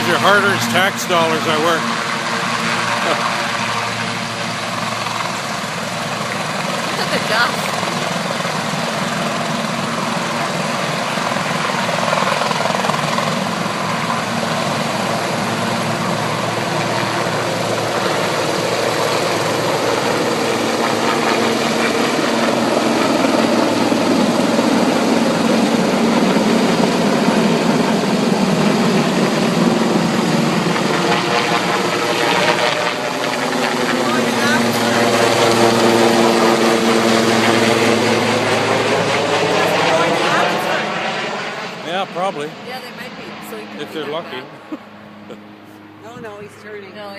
your hard-earned tax dollars at work. Look at the dust. Yeah, probably. Yeah, they might be. So If they're lucky. No, he's turning. No,